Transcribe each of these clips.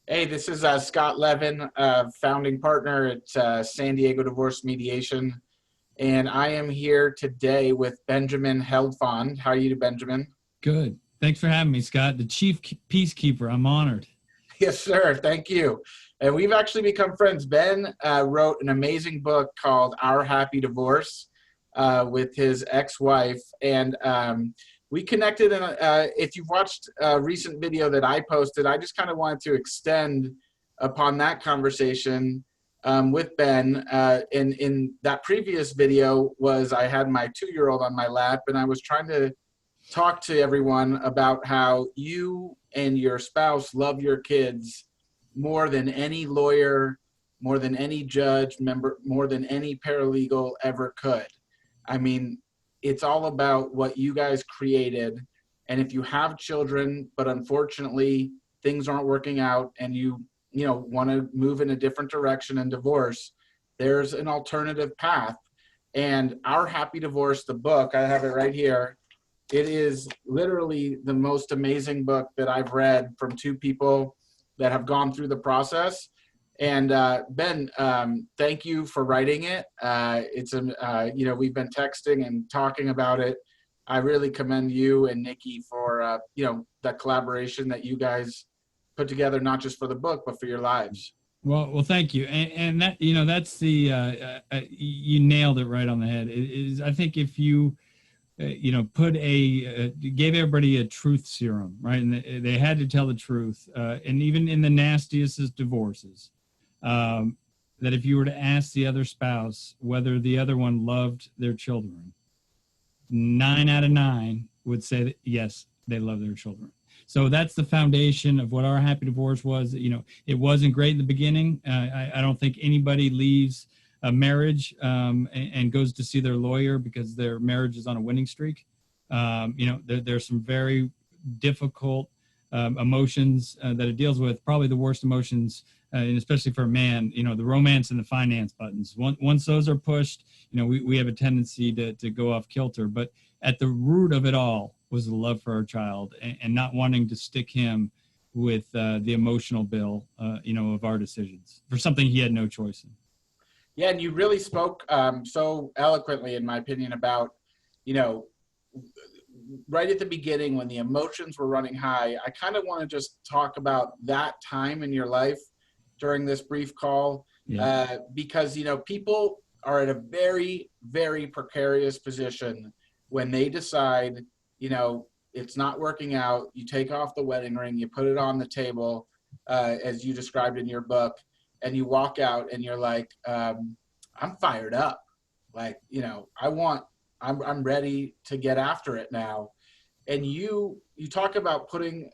Hey, this is Scott Levin, founding partner at San Diego Divorce Mediation, and I am here today with Benjamin Heldfond. How are you, Benjamin? Good. Thanks for having me, Scott. The chief peacekeeper. I'm honored. Yes, sir. Thank you. And we've actually become friends. Ben wrote an amazing book called Our Happy Divorce with his ex-wife, and we connected. And if you've watched a recent video that I posted, I just kind of wanted to extend upon that conversation with Ben. In that previous video was I had my 2-year-old on my lap, and I was trying to talk to everyone about how you and your spouse love your kids more than any lawyer, more than any judge, more than any paralegal ever could. I mean, it's all about what you guys created. And if you have children, but unfortunately things aren't working out and you want to move in a different direction and divorce, there's an alternative path. And Our Happy Divorce, the book, I have it right here. It is literally the most amazing book that I've read from two people that have gone through the process. And Ben, thank you for writing it. We've been texting and talking about it. I really commend you and Nikki for that collaboration that you guys put together, not just for the book but for your lives. Well, thank you. And that that's the you nailed it right on the head. It is. I think if you gave everybody a truth serum, right? And they had to tell the truth. And even in the nastiest of divorces, that if you were to ask the other spouse whether the other one loved their children, 9 out of 9 would say that yes, they love their children. So that's the foundation of what Our Happy Divorce was. It wasn't great in the beginning. I don't think anybody leaves a marriage and goes to see their lawyer because their marriage is on a winning streak. There's some very difficult emotions that it deals with, probably the worst emotions, and especially for a man, the romance and the finance buttons. Once those are pushed, we have a tendency to go off kilter. But at the root of it all was the love for our child and not wanting to stick him with the emotional bill, of our decisions for something he had no choice in. Yeah, and you really spoke so eloquently, in my opinion, about, right at the beginning when the emotions were running high. I kind of want to just talk about that time in your life during this brief call, because, people are at a very, very precarious position when they decide, it's not working out. You take off the wedding ring, you put it on the table, as you described in your book, and you walk out and you're like, I'm fired up. Like, I'm ready to get after it now. And you talk about putting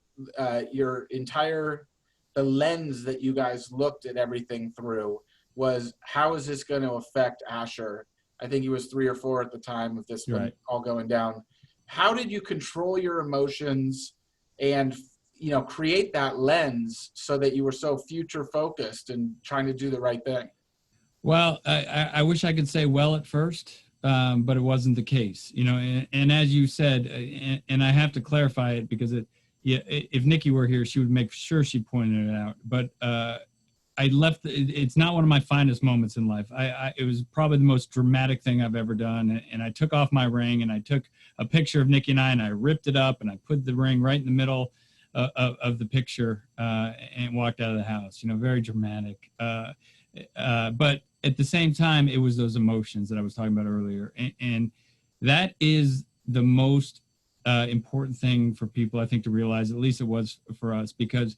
the lens that you guys looked at everything through was, how is this going to affect Asher? I think he was 3 or 4 at the time of this one all going down. How did you control your emotions and create that lens so that you were so future focused and trying to do the right thing? Well, I wish I could say well at first, but it wasn't the case, and as you said, and I have to clarify it because if Nikki were here, she would make sure she pointed it out. But I left. It's not one of my finest moments in life. It was probably the most dramatic thing I've ever done. And I took off my ring and I took a picture of Nikki and I ripped it up and I put the ring right in the middle of the picture and walked out of the house. Very dramatic. But at the same time, it was those emotions that I was talking about earlier, and that is the most important thing for people, I think, to realize. At least it was for us, because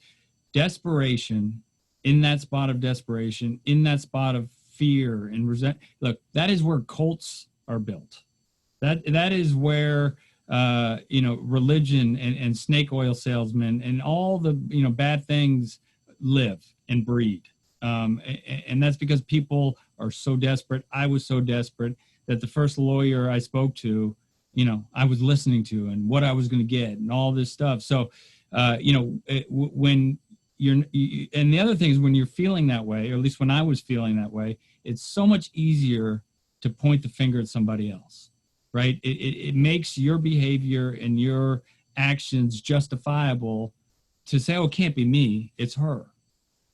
desperation. In that spot of desperation, in that spot of fear and resent, look, that is where cults are built. That is where religion and snake oil salesmen and all the bad things live and breed. And that's because people are so desperate. I was so desperate that the first lawyer I spoke to, I was listening to and what I was going to get and all this stuff. So, when and the other thing is, when you're feeling that way, or at least when I was feeling that way, it's so much easier to point the finger at somebody else, right? It makes your behavior and your actions justifiable to say, oh, it can't be me, it's her.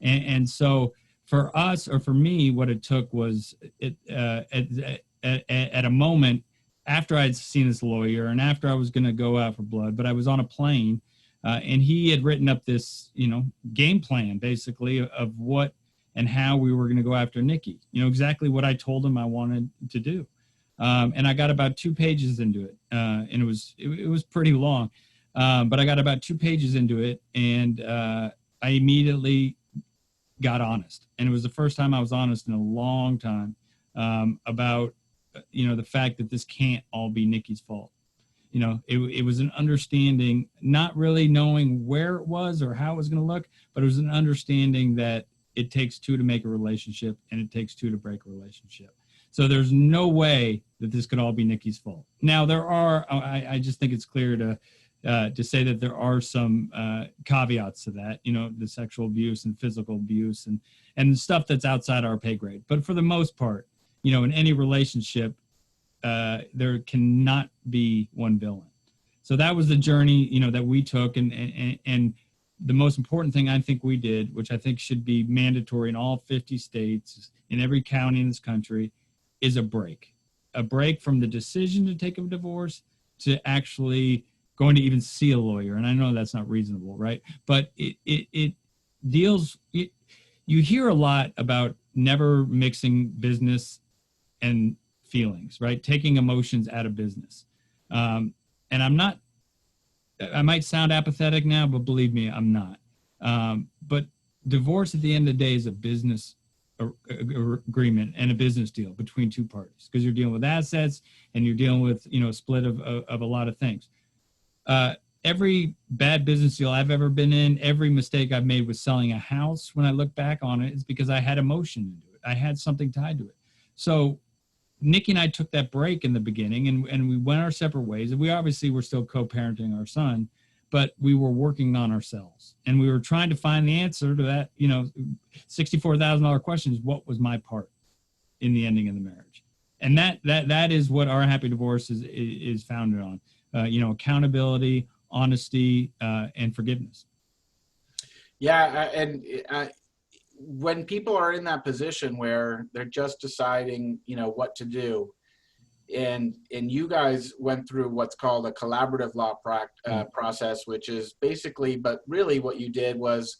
And so for us, or for me, what it took was at a moment after I'd seen this lawyer and after I was going to go out for blood, but I was on a plane, and he had written up this, game plan basically of what and how we were going to go after Nikki. Exactly what I told him I wanted to do. And I got about 2 pages into it, and it was pretty long, but I got about 2 pages into it, and I immediately got honest. And it was the first time I was honest in a long time about the fact that this can't all be Nikki's fault. It was an understanding, not really knowing where it was or how it was going to look, but it was an understanding that it takes 2 to make a relationship, and it takes 2 to break a relationship. So there's no way that this could all be Nikki's fault. Now there are, I just think it's clear to say that there are some caveats to that, the sexual abuse and physical abuse and stuff that's outside our pay grade. But for the most part, in any relationship, there cannot be one villain. So that was the journey, that we took. And the most important thing I think we did, which I think should be mandatory in all 50 states, in every county in this country, is a break from the decision to take a divorce to actually going to even see a lawyer. And I know that's not reasonable, right? But it deals, you hear a lot about never mixing business and feelings, right? Taking emotions out of business. And I might sound apathetic now, but believe me, I'm not. But divorce at the end of the day is a business agreement and a business deal between 2 parties, because you're dealing with assets and you're dealing with, a split of a lot of things. Every bad business deal I've ever been in, every mistake I've made with selling a house, when I look back on it, is because I had emotion into it. I had something tied to it. So Nikki and I took that break in the beginning, and we went our separate ways. And we obviously were still co-parenting our son, but we were working on ourselves, and we were trying to find the answer to that, $64,000 question is, what was my part in the ending of the marriage? And that is what Our Happy Divorce is founded on, accountability, honesty, and forgiveness. Yeah. And when people are in that position where they're just deciding, what to do, and you guys went through what's called a collaborative law process, which is basically, but really what you did was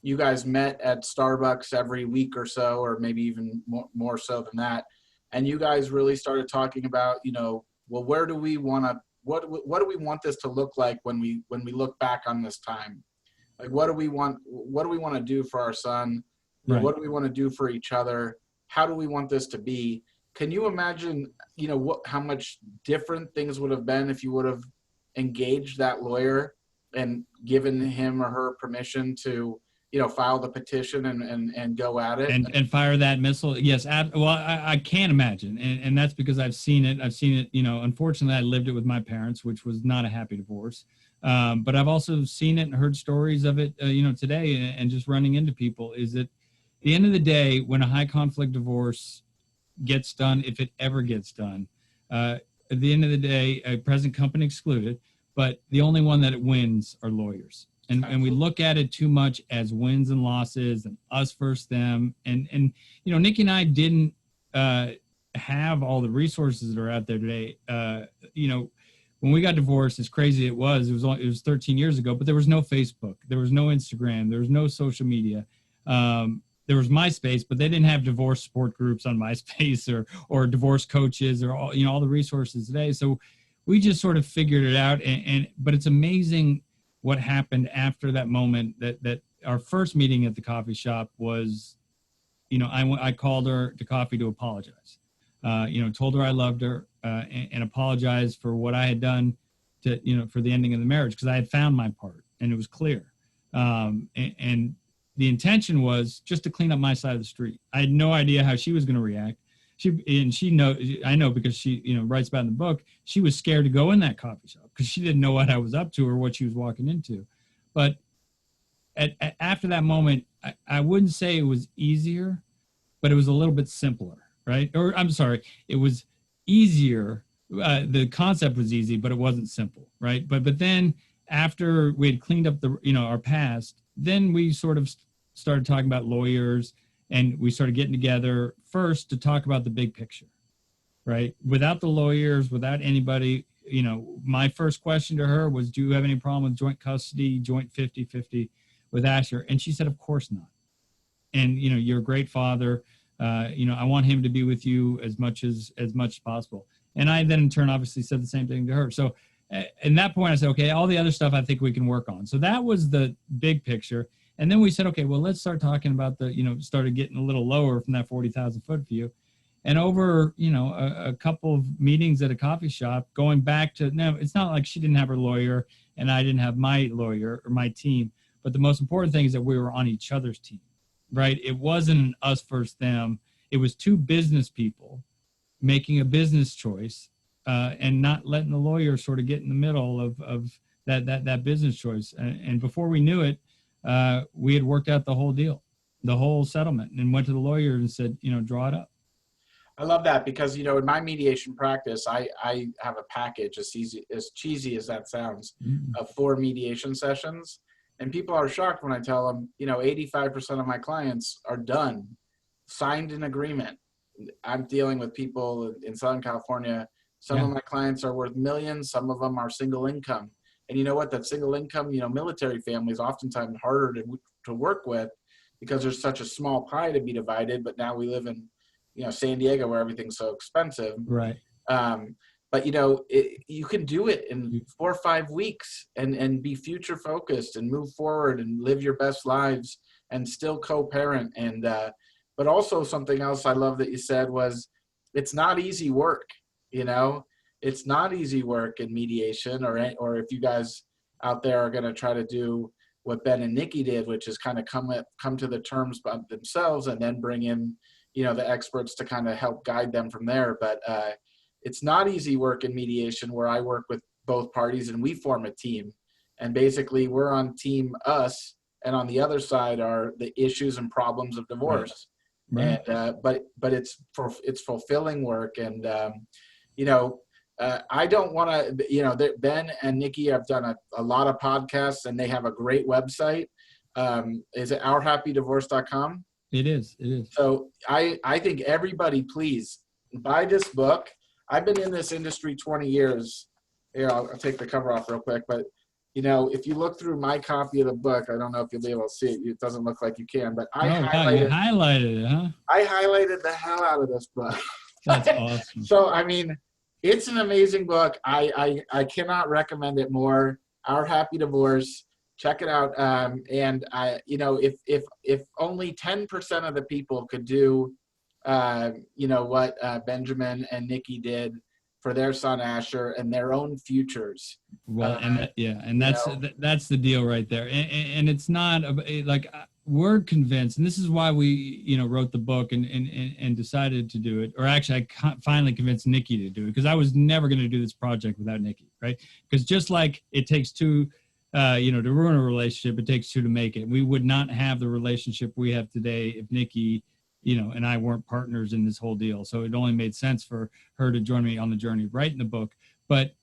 you guys met at Starbucks every week or so, or maybe even more so than that. And you guys really started talking about, well, where do we want to, what do we want this to look like when we look back on this time? Like, what do we want to do for our son? Right. What do we want to do for each other? How do we want this to be? Can you imagine, how much different things would have been if you would have engaged that lawyer and given him or her permission to, file the petition and go at it and fire that missile? Yes. Well, I can't imagine. And that's because I've seen it. Unfortunately I lived it with my parents, which was not a happy divorce. But I've also seen it and heard stories of it, today, and just running into people. Is that at the end of the day, when a high conflict divorce gets done, if it ever gets done, at the end of the day, present company excluded, but the only one that it wins are lawyers. And we look at it too much as wins and losses and us versus them. And Nikki and I didn't have all the resources that are out there today. When we got divorced, as crazy it was 13 years ago, but there was no Facebook, there was no Instagram, there was no social media. There was MySpace, but they didn't have divorce support groups on MySpace or divorce coaches or all the resources today. So we just sort of figured it out. But it's amazing what happened after that moment. That our first meeting at the coffee shop was, I called her to coffee to apologize. Told her I loved her and apologized for what I had done for the ending of the marriage, because I had found my part and it was clear. And the intention was just to clean up my side of the street. I had no idea how she was going to react. I know because she, writes about in the book, she was scared to go in that coffee shop because she didn't know what I was up to or what she was walking into. But after that moment, I wouldn't say it was easier, but it was a little bit simpler, right? Or I'm sorry, it was easier. The concept was easy, but it wasn't simple, right? But then after we had cleaned up our past, then we sort of started talking about lawyers, and we started getting together first to talk about the big picture, right? Without the lawyers, without anybody, my first question to her was, do you have any problem with joint custody, joint 50-50 with Asher? And she said, of course not. And, you're a great father. I want him to be with you as much as possible. And I then in turn obviously said the same thing to her. So at that point I said, okay, all the other stuff I think we can work on. So that was the big picture. And then we said, okay, well, let's start talking about started getting a little lower from that 40,000 foot view. And over, a couple of meetings at a coffee shop, going back to, no, it's not like she didn't have her lawyer and I didn't have my lawyer or my team. But the most important thing is that we were on each other's team, right? It wasn't an us versus them. It was two business people making a business choice and not letting the lawyer sort of get in the middle of that business choice. And before we knew it, we had worked out the whole deal, the whole settlement, and went to the lawyer and said, draw it up. I love that because, in my mediation practice, I have a package, as cheesy as that sounds, of 4 mediation sessions. And people are shocked when I tell them, 85% of my clients are done, signed an agreement. I'm dealing with people in Southern California. Some of my clients are worth millions. Some of them are single income. And you know what? That single income, military family is oftentimes harder to work with because there's such a small pie to be divided. But now we live in San Diego, where everything's so expensive. Right. But you can do it in 4 or 5 weeks and be future focused and move forward and live your best lives and still co-parent. And, but also something else I love that you said was, it's not easy work. It's not easy work in mediation, or if you guys out there are going to try to do what Ben and Nikki did, which is kind of come to the terms by themselves and then bring in the experts to kind of help guide them from there. But it's not easy work in mediation, where I work with both parties and we form a team. And basically we're on team us, and on the other side are the issues and problems of divorce. Right. And but it's fulfilling work. And I don't want to, Ben and Nikki have done a lot of podcasts, and they have a great website. Is it ourhappydivorce.com? It is. So I think everybody, please buy this book. I've been in this industry 20 years. Here, I'll take the cover off real quick. But, if you look through my copy of the book, I don't know if you'll be able to see it. It doesn't look like you can, but I highlighted it, huh? I highlighted the hell out of this book. That's awesome. So, it's an amazing book. I cannot recommend it more. Our Happy Divorce. Check it out. And if only 10% of the people could do, what Benjamin and Nikki did for their son Asher and their own futures. Well, and that's the deal right there. And it's not like we're convinced, and this is why we wrote the book and decided to do it. Or actually, I finally convinced Nikki to do it, because I was never going to do this project without Nikki, right? Because just like it takes two. To ruin a relationship, it takes two to make it. We would not have the relationship we have today if Nikki, and I weren't partners in this whole deal. So it only made sense for her to join me on the journey of writing the book. But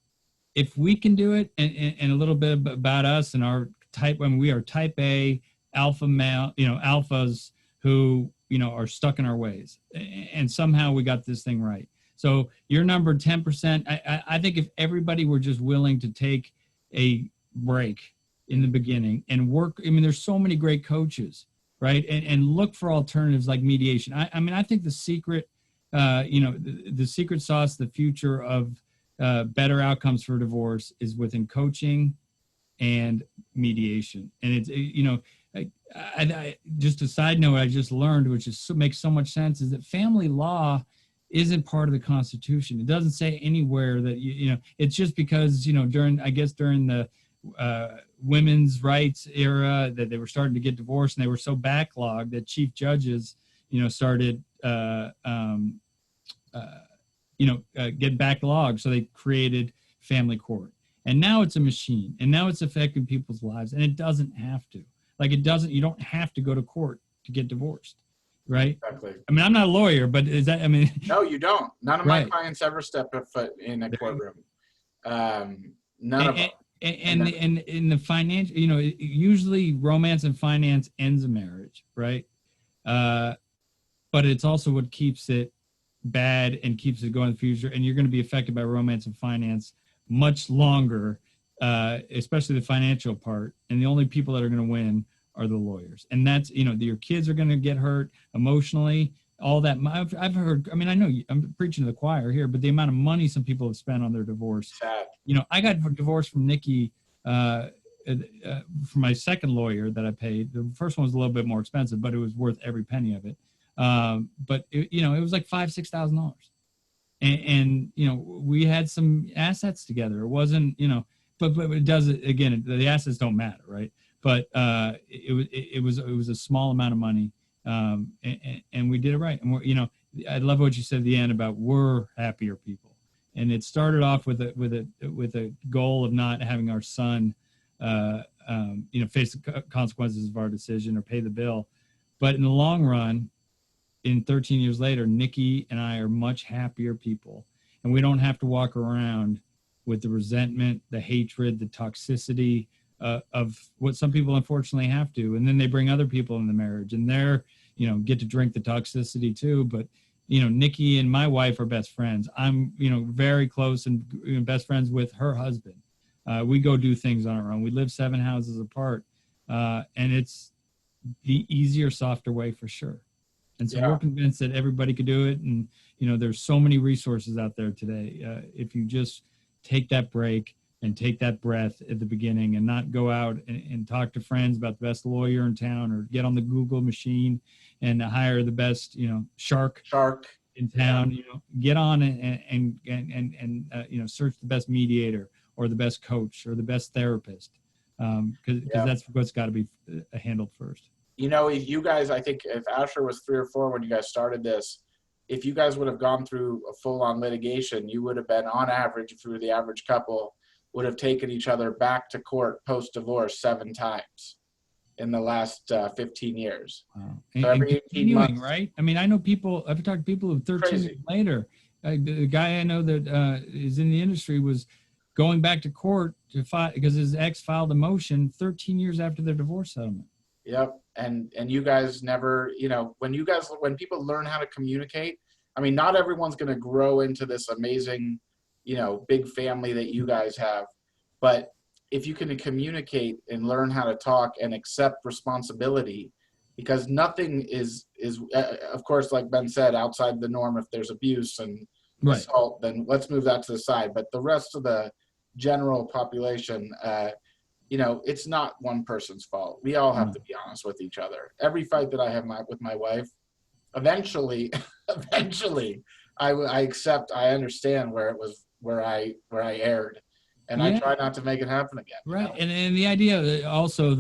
if we can do it, and a little bit about us and our type, when we are type A, alpha male, alphas who, are stuck in our ways. And somehow we got this thing right. So your number 10%, I think if everybody were just willing to take a break in the beginning and work, there's so many great coaches, right? And look for alternatives like mediation. I think the secret, the secret sauce, the future of better outcomes for divorce is within coaching and mediation. And it's, I just a side note I just learned, which makes so much sense, is that family law isn't part of the Constitution. It doesn't say anywhere that, it's just because, during the women's rights era that they were starting to get divorced, and they were so backlogged that chief judges, started, get backlogged. So they created family court, and now it's a machine, and now it's affecting people's lives, and it doesn't have to. You don't have to go to court to get divorced. Right. Exactly. I'm not a lawyer, but is that, No, you don't. None of my clients ever step a foot in a courtroom. None of them. And in the financial, you know, usually romance and finance ends a marriage, right? But it's also what keeps it bad and keeps it going in the future. And you're going to be affected by romance and finance much longer, especially the financial part. And the only people that are going to win are the lawyers. And that's, you know, your kids are going to get hurt emotionally, all that. I've heard, I mean, I know I'm preaching to the choir here, but the amount of money some people have spent on their divorce. Sad. You know, I got divorced from Nikki for my second lawyer that I paid. The first one was a little bit more expensive, but it was worth every penny of it. But it, you know, it was like $5,000-6,000, and you know, we had some assets together. It wasn't, you know, but it does, again, the assets don't matter, right? But it was a small amount of money, and we did it right. And we're, you know, I love what you said at the end about we're happier people, and it started off with a goal of not having our son, you know, face the consequences of our decision or pay the bill, but in the long run, in 13 years later, Nikki and I are much happier people, and we don't have to walk around with the resentment, the hatred, the toxicity of what some people unfortunately have to. And then they bring other people in the marriage, and they're, you know, get to drink the toxicity too. But, you know, Nikki and my wife are best friends. I'm, you know, very close and, you know, best friends with her husband. We go do things on our own. We live 7 houses apart, and it's the easier, softer way for sure. And so we're convinced that everybody could do it. And, you know, there's so many resources out there today. If you just take that break and take that breath at the beginning and not go out and talk to friends about the best lawyer in town, or get on the Google machine and hire the best, you know, shark in town, you know, get on and you know, search the best mediator or the best coach or the best therapist. Because that's what's got to be handled first. You know, you guys, I think if Asher was 3 or 4 when you guys started this, if you guys would have gone through a full-on litigation, you would have been, on average, if you were the average couple, would have taken each other back to court post-divorce 7 times in the last 15 years. Wow. So every 18 months, right? I mean, I know people, I've talked to people who 13 years later, the guy I know that is in the industry was going back to court to fight because his ex filed a motion 13 years after their divorce settlement. Yep. And you guys never, you know, when people learn how to communicate, I mean, not everyone's going to grow into this amazing, you know, big family that you guys have, but if you can communicate and learn how to talk and accept responsibility, because nothing is of course, like Ben said, outside the norm. If there's abuse and assault, then let's move that to the side. But the rest of the general population, you know, it's not one person's fault. We all have to be honest with each other. Every fight that I have with my wife, eventually, I accept, I understand where I erred, and I try not to make it happen again. Right, you know? and the idea also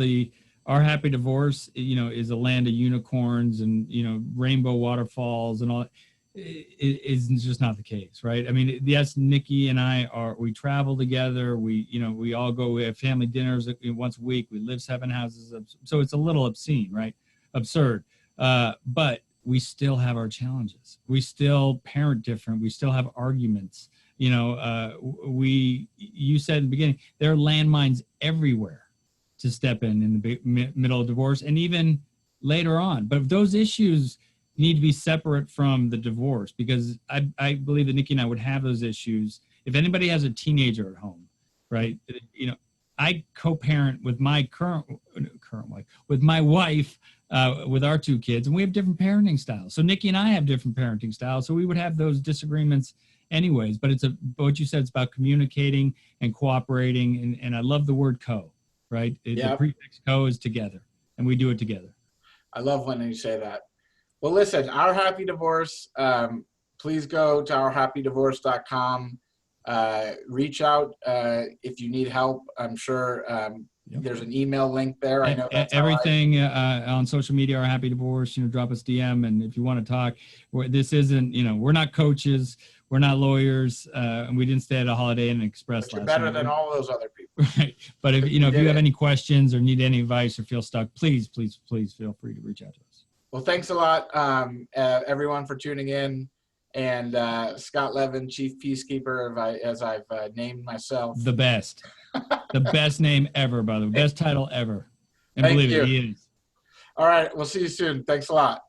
our happy divorce, you know, is a land of unicorns and, you know, rainbow waterfalls and all. It is just not the case, right? I mean, yes, Nikki and I we travel together. We, you know, we all go, we have family dinners once a week. We live 7 houses. So it's a little obscene, right? Absurd. But we still have our challenges. We still parent different. We still have arguments. You know, you said in the beginning, there are landmines everywhere to step in the middle of divorce and even later on. But if those issues need to be separate from the divorce, because I believe that Nikki and I would have those issues if anybody has a teenager at home, right? You know, I co-parent with my current wife, with my wife, with our 2 kids, and we have different parenting styles. So Nikki and I have different parenting styles, so we would have those disagreements anyways. But what you said, it's about communicating and cooperating, and I love the word co, right? The prefix co is together, and we do it together. I love when you say that. Well, listen, Our Happy Divorce, please go to ourhappydivorce.com. Reach out if you need help. I'm sure there's an email link there. I know that's everything on social media, Our Happy Divorce, you know, drop us DM. And if you want to talk, this isn't, you know, we're not coaches. We're not lawyers. And we didn't stay at a Holiday Inn Express. But you're better than all those other people. Right. But if you have any questions or need any advice or feel stuck, please feel free to reach out to us. Well, thanks a lot, everyone, for tuning in. and Scott Levin, Chief Peacekeeper, as I've named myself. The best. The best name ever, by the way. Best title ever. And Thank believe it, you. he is. All right. We'll see you soon. Thanks a lot.